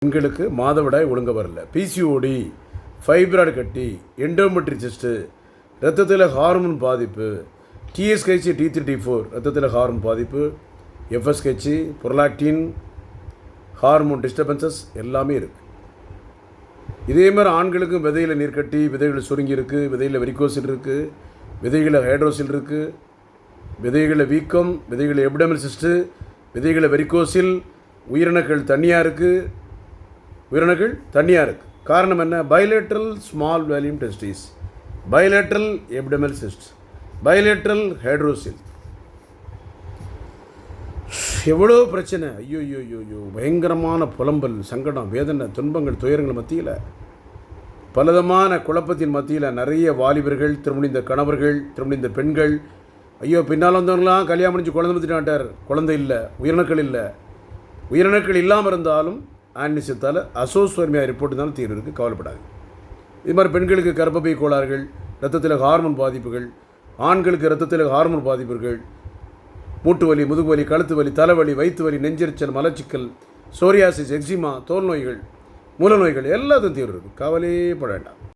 பெண்களுக்கு மாதவிடாய் ஒழுங்க வரல, பிசிஓடி, ஃபைப்ராய்டு கட்டி, எண்டோமெட்ரிசிஸ்ட்டு, ரத்தத்தில் ஹார்மோன் பாதிப்பு, டிஎஸ்கேச்சி, T3 T4 ரத்தத்தில் ஹார்மோன் பாதிப்பு, எஃப்எஸ்கேச்சி, புரலாக்டின், ஹார்மோன் டிஸ்டர்பன்சஸ் எல்லாமே இருக்குது. இதே மாதிரி ஆண்களுக்கும் விதையில் நீர்க்கட்டி, விதைகள் சுருங்கி இருக்குது, விதையில் வெரிகோசில் இருக்குது, விதைகளில் ஹைட்ரோசில் இருக்குது, விதைகளில் வீக்கம், விதைகளில் எபிடமல் சிஸ்ட்டு, விதைகளில் வெரிகோசில், உயிரணுக்கள் தண்ணியாக இருக்குது. காரணம் என்ன? Bilateral small volume testis, bilateral epididymal cyst, bilateral hydrocele. எவ்வளோ பிரச்சனை! ஐயோ ஐயோ ஐயோ, பயங்கரமான புலம்பல், சங்கடம், வேதனை, துன்பங்கள், துயரங்கள் மத்தியில், பலவிதமான குழப்பத்தின் மத்தியில் நிறைய வாலிபர்கள், திருமணிந்த கணவர்கள், திருமணிந்த பெண்கள், ஐயோ பின்னால் வந்தவங்களாம் கல்யாணம் முடிஞ்சு குழந்தை பற்றினாட்டார், குழந்தை இல்லை, உயிரணுக்கள் இல்லை. உயிரணுக்கள் இல்லாமல் இருந்தாலும் ஆன்னிசத்தால் அசோஸ்வர்மியா ரிப்போர்ட் இருந்தாலும் தீர்வு இருக்குது, கவலைப்படாது. இது மாதிரி பெண்களுக்கு கர்ப்பப்பை கோளாறுகள், இரத்தத்தில் ஹார்மோன் பாதிப்புகள், ஆண்களுக்கு இரத்தத்தில் ஹார்மோன் பாதிப்புகள், மூட்டு வலி, முதுகு வலி, கழுத்து வலி, தலைவலி, வயிற்று வலி, நெஞ்செரிச்சல், மலச்சிக்கல், சோரியாசிஸ், எக்ஸிமா, தோல் நோய்கள், மூல நோய்கள் எல்லாத்தையும் தீர்வு இருக்குது, கவலையே பட வேண்டாம்.